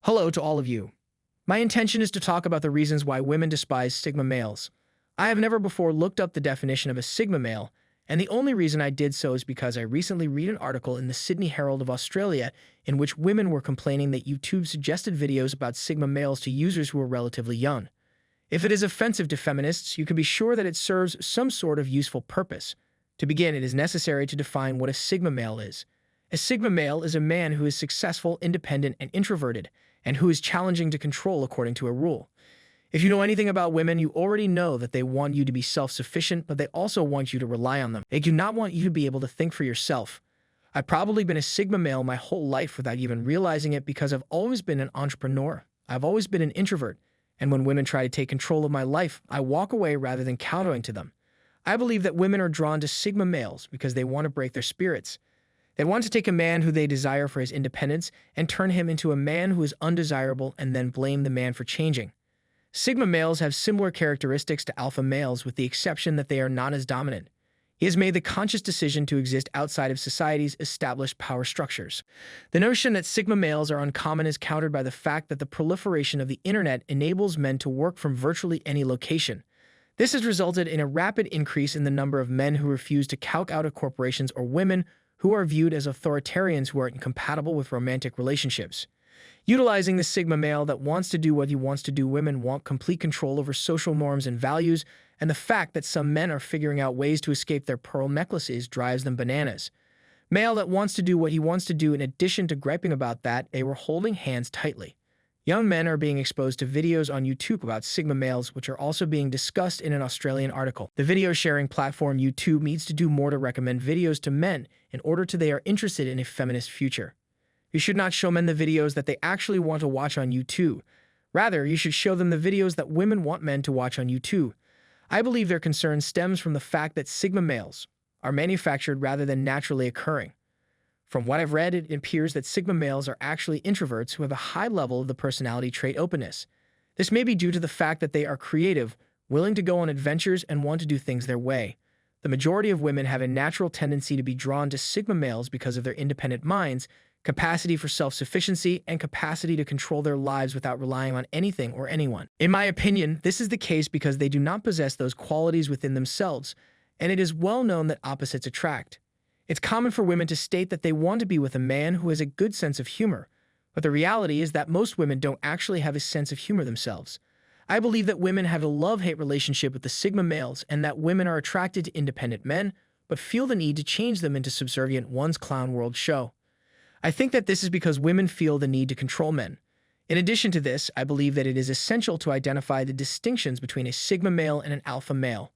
Hello to all of you. My intention is to talk about the reasons why women despise Sigma males. I have never before looked up the definition of a Sigma male, and the only reason I did so is because I recently read an article in the Sydney Herald of Australia in which women were complaining that YouTube suggested videos about Sigma males to users who were relatively young. If it is offensive to feminists, you can be sure that it serves some sort of useful purpose. To begin, it is necessary to define what a Sigma male is. A Sigma male is a man who is successful, independent, and introverted, and who is challenging to control according to a rule. If you know anything about women, you already know that they want you to be self-sufficient, but they also want you to rely on them. They do not want you to be able to think for yourself. I've probably been a Sigma male my whole life without even realizing it because I've always been an entrepreneur. I've always been an introvert, and when women try to take control of my life, I walk away rather than kowtowing to them. I believe that women are drawn to Sigma males because they want to break their spirits. They want to take a man who they desire for his independence and turn him into a man who is undesirable and then blame the man for changing. Sigma males have similar characteristics to alpha males with the exception that they are not as dominant. He has made the conscious decision to exist outside of society's established power structures. The notion that Sigma males are uncommon is countered by the fact that the proliferation of the internet enables men to work from virtually any location. This has resulted in a rapid increase in the number of men who refuse to calc out of corporations or women who are viewed as authoritarians who are incompatible with romantic relationships. Utilizing the Sigma male that wants to do what he wants to do, women want complete control over social norms and values, and the fact that some men are figuring out ways to escape their pearl necklaces drives them bananas. Male that wants to do what he wants to do, in addition to griping about that, they were holding hands tightly. Young men are being exposed to videos on YouTube about Sigma males, which are also being discussed in an Australian article. The video sharing platform YouTube needs to do more to recommend videos to men in order to they are interested in a feminist future. You should not show men the videos that they actually want to watch on YouTube. Rather, you should show them the videos that women want men to watch on YouTube. I believe their concern stems from the fact that Sigma males are manufactured rather than naturally occurring. From what I've read, it appears that Sigma males are actually introverts who have a high level of the personality trait openness. This may be due to the fact that they are creative, willing to go on adventures, and want to do things their way. The majority of women have a natural tendency to be drawn to Sigma males because of their independent minds, capacity for self-sufficiency, and capacity to control their lives without relying on anything or anyone. In my opinion, this is the case because they do not possess those qualities within themselves, and it is well known that opposites attract. It's common for women to state that they want to be with a man who has a good sense of humor, but the reality is that most women don't actually have a sense of humor themselves. I believe that women have a love-hate relationship with the Sigma males and that women are attracted to independent men, but feel the need to change them into subservient ones clown world show. I think that this is because women feel the need to control men. In addition to this, I believe that it is essential to identify the distinctions between a Sigma male and an alpha male.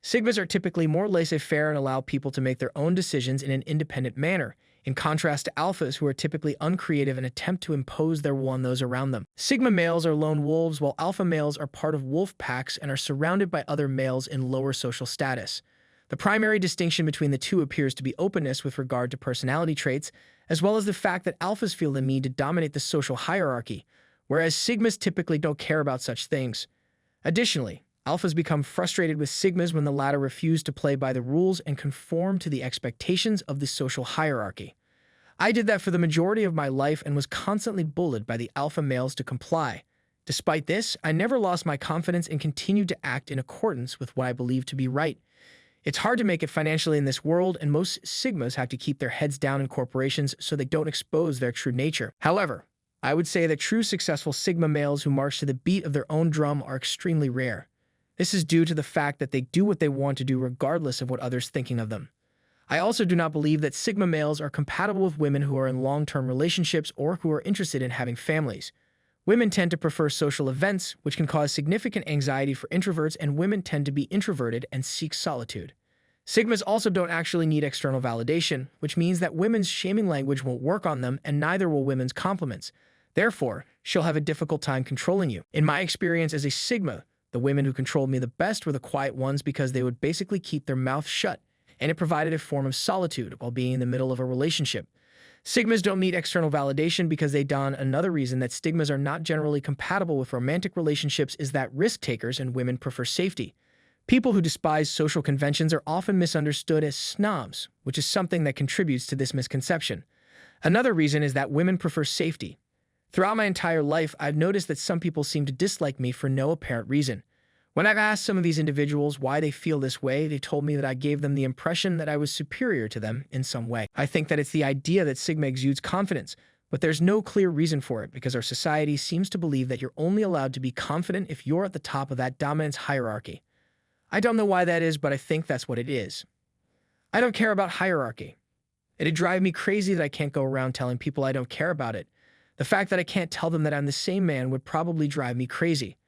Sigmas are typically more laissez-faire and allow people to make their own decisions in an independent manner, in contrast to alphas who are typically uncreative and attempt to impose their will on those around them. Sigma males are lone wolves, while alpha males are part of wolf packs and are surrounded by other males in lower social status. The primary distinction between the two appears to be openness with regard to personality traits, as well as the fact that alphas feel the need to dominate the social hierarchy, whereas Sigmas typically don't care about such things. Additionally, alphas become frustrated with Sigmas when the latter refuse to play by the rules and conform to the expectations of the social hierarchy. I did that for the majority of my life and was constantly bullied by the alpha males to comply. Despite this, I never lost my confidence and continued to act in accordance with what I believed to be right. It's hard to make it financially in this world, and most Sigmas have to keep their heads down in corporations so they don't expose their true nature. However, I would say that true successful Sigma males who march to the beat of their own drum are extremely rare. This is due to the fact that they do what they want to do regardless of what others are thinking of them. I also do not believe that Sigma males are compatible with women who are in long-term relationships or who are interested in having families. Women tend to prefer social events, which can cause significant anxiety for introverts, and women tend to be introverted and seek solitude. Sigmas also don't actually need external validation, which means that women's shaming language won't work on them, and neither will women's compliments. Therefore, she'll have a difficult time controlling you. In my experience as a Sigma, the women who controlled me the best were the quiet ones because they would basically keep their mouth shut, and it provided a form of solitude while being in the middle of a relationship. Sigmas don't need external validation because they don. Another reason that Sigmas are not generally compatible with romantic relationships is that risk takers and women prefer safety. People who despise social conventions are often misunderstood as snobs, which is something that contributes to this misconception. Another reason is that women prefer safety. Throughout my entire life, I've noticed that some people seem to dislike me for no apparent reason. When I've asked some of these individuals why they feel this way, they told me that I gave them the impression that I was superior to them in some way. I think that it's the idea that Sigma exudes confidence, but there's no clear reason for it because our society seems to believe that you're only allowed to be confident if you're at the top of that dominance hierarchy. I don't know why that is, but I think that's what it is. I don't care about hierarchy. It'd drive me crazy that I can't go around telling people I don't care about it. The fact that I can't tell them that I'm the same man would probably drive me crazy.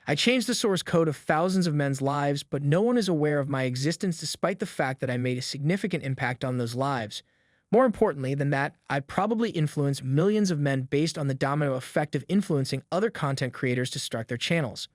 I changed the source code of thousands of men's lives, but no one is aware of my existence despite the fact that I made a significant impact on those lives. More importantly than that, I'd probably influence millions of men based on the domino effect of influencing other content creators to start their channels.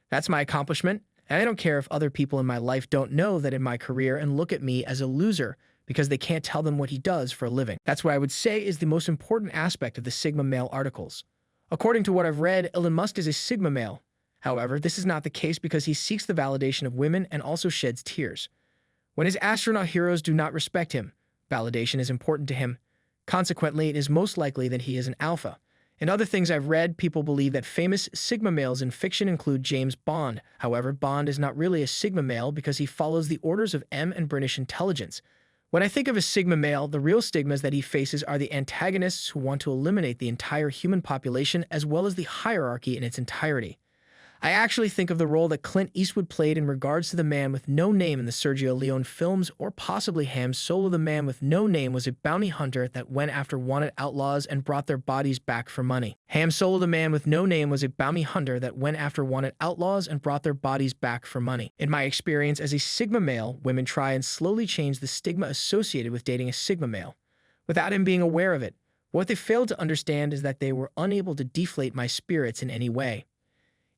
That's my accomplishment, and I don't care if other people in my life don't know that in my career and look at me as a loser because they can't tell them what he does for a living. That's what I would say is the most important aspect of the Sigma male articles. According to what I've read, Elon Musk is a Sigma male. However, this is not the case because he seeks the validation of women and also sheds tears. When his astronaut heroes do not respect him, validation is important to him. Consequently, it is most likely that he is an alpha. In other things I've read, people believe that famous Sigma males in fiction include James Bond. However, Bond is not really a Sigma male because he follows the orders of M and British intelligence. When I think of a Sigma male, the real stigmas that he faces are the antagonists who want to eliminate the entire human population as well as the hierarchy in its entirety. I actually think of the role that Clint Eastwood played in regards to the man with no name in the Sergio Leone films, or possibly Han Solo. The man with no name was a bounty hunter that went after wanted outlaws and brought their bodies back for money. Han Solo, the man with no name, was a bounty hunter that went after wanted outlaws and brought their bodies back for money. In my experience as a Sigma male, women try and slowly change the stigma associated with dating a Sigma male, without him being aware of it. What they failed to understand is that they were unable to deflate my spirits in any way.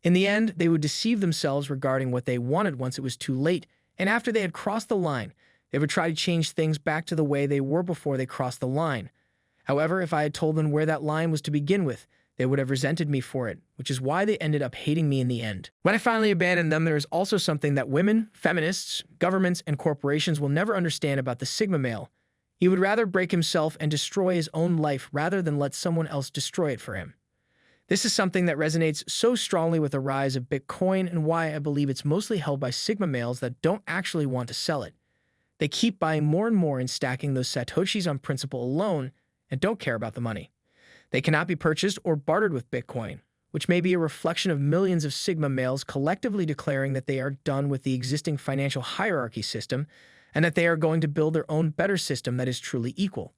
In the end, they would deceive themselves regarding what they wanted once it was too late, and after they had crossed the line, they would try to change things back to the way they were before they crossed the line. However, if I had told them where that line was to begin with, they would have resented me for it, which is why they ended up hating me in the end. When I finally abandoned them, there is also something that women, feminists, governments, and corporations will never understand about the Sigma male. He would rather break himself and destroy his own life rather than let someone else destroy it for him. This is something that resonates so strongly with the rise of Bitcoin and why I believe it's mostly held by Sigma males that don't actually want to sell it. They keep buying more and more and stacking those satoshis on principle alone and don't care about the money. They cannot be purchased or bartered with Bitcoin, which may be a reflection of millions of Sigma males collectively declaring that they are done with the existing financial hierarchy system and that they are going to build their own better system that is truly equal.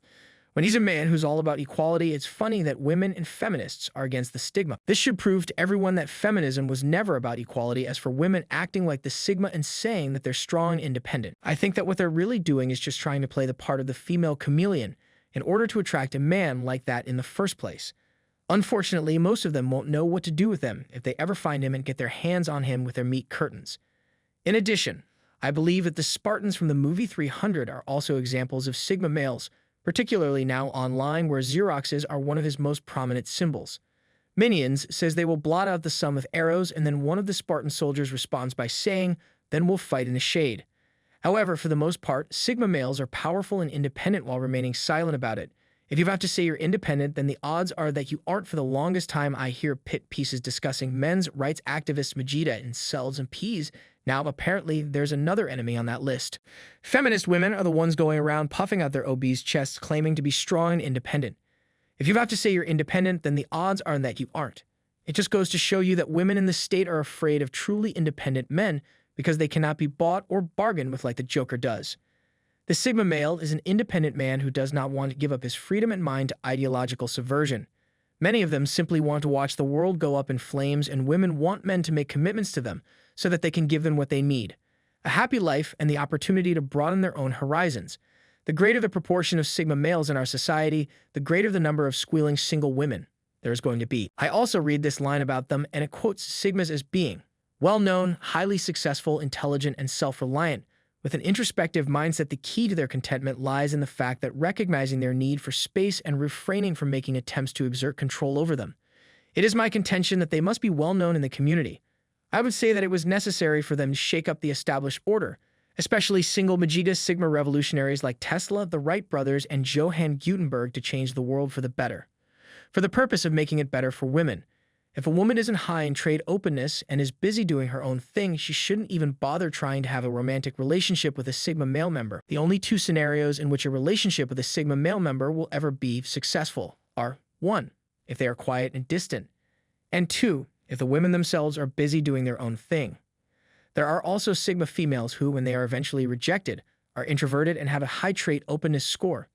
When he's a man who's all about equality, it's funny that women and feminists are against the stigma. This should prove to everyone that feminism was never about equality, as for women acting like the Sigma and saying that they're strong and independent. I think that what they're really doing is just trying to play the part of the female chameleon in order to attract a man like that in the first place. Unfortunately, most of them won't know what to do with him if they ever find him and get their hands on him with their meat curtains. In addition, I believe that the Spartans from the movie 300 are also examples of Sigma males, particularly now online where Xeroxes are one of his most prominent symbols. Minions says they will blot out the sun with arrows, and then one of the Spartan soldiers responds by saying, "Then we'll fight in the shade." However, for the most part, Sigma males are powerful and independent while remaining silent about it. If you have to say you're independent, then the odds are that you aren't. For the longest time, I hear pit pieces discussing men's rights activists Vegeta and cells and peas. Now, apparently, there's another enemy on that list. Feminist women are the ones going around puffing out their obese chests claiming to be strong and independent. If you have to say you're independent, then the odds are that you aren't. It just goes to show you that women in the state are afraid of truly independent men because they cannot be bought or bargained with like the Joker does. The Sigma male is an independent man who does not want to give up his freedom and mind to ideological subversion. Many of them simply want to watch the world go up in flames, and women want men to make commitments to them so that they can give them what they need: a happy life and the opportunity to broaden their own horizons. The greater the proportion of Sigma males in our society, the greater the number of squealing single women there is going to be. I also read this line about them, and it quotes Sigmas as being well-known, highly successful, intelligent, and self-reliant. With an introspective mindset, the key to their contentment lies in the fact that recognizing their need for space and refraining from making attempts to exert control over them. It is my contention that they must be well-known in the community. I would say that it was necessary for them to shake up the established order, especially single Vegeta Sigma revolutionaries like Tesla, the Wright brothers, and Johann Gutenberg to change the world for the better. for the purpose of making it better for women. If a woman isn't high in trade openness and is busy doing her own thing, she shouldn't even bother trying to have a romantic relationship with a Sigma male member. The only two scenarios in which a relationship with a Sigma male member will ever be successful are 1. If they are quiet and distant, and 2. If the women themselves are busy doing their own thing. There are also Sigma females who, when they are eventually rejected, are introverted and have a high trait openness score.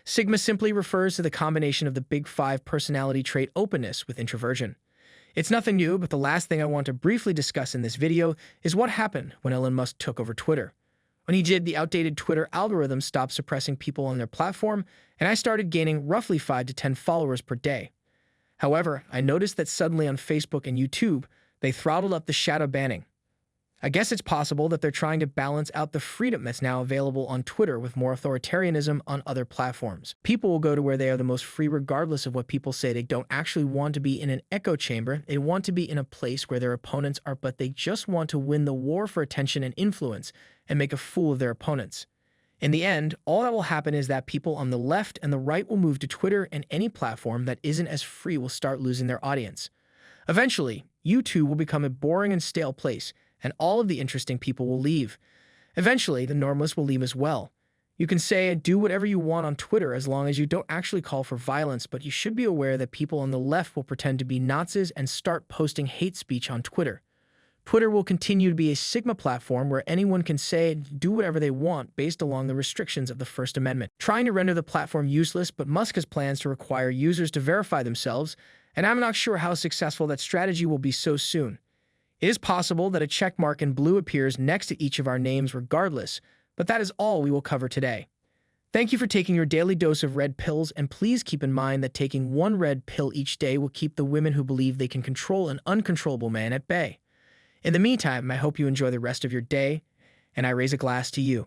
Sigma simply refers to the combination of the big 5 personality trait openness with introversion. It's nothing new, but the last thing I want to briefly discuss in this video is what happened when Elon Musk took over Twitter. When he did, the outdated Twitter algorithm stopped suppressing people on their platform, and I started gaining roughly 5 to 10 followers per day. However, I noticed that suddenly on Facebook and YouTube, they throttled up the shadow banning. I guess it's possible that they're trying to balance out the freedom that's now available on Twitter with more authoritarianism on other platforms. People will go to where they are the most free regardless of what people say. They don't actually want to be in an echo chamber. They want to be in a place where their opponents are, but they just want to win the war for attention and influence and make a fool of their opponents. In the end, all that will happen is that people on the left and the right will move to Twitter, and any platform that isn't as free will start losing their audience. Eventually, YouTube will become a boring and stale place, and all of the interesting people will leave. Eventually, the normalists will leave as well. You can say and do whatever you want on Twitter as long as you don't actually call for violence, but you should be aware that people on the left will pretend to be Nazis and start posting hate speech on Twitter. Twitter will continue to be a Sigma platform where anyone can say and do whatever they want based along the restrictions of the First Amendment, trying to render the platform useless, but Musk has plans to require users to verify themselves, and I'm not sure how successful that strategy will be so soon. It is possible that a check mark in blue appears next to each of our names regardless, but that is all we will cover today. Thank you for taking your daily dose of red pills, and please keep in mind that taking one red pill each day will keep the women who believe they can control an uncontrollable man at bay. In the meantime, I hope you enjoy the rest of your day, and I raise a glass to you.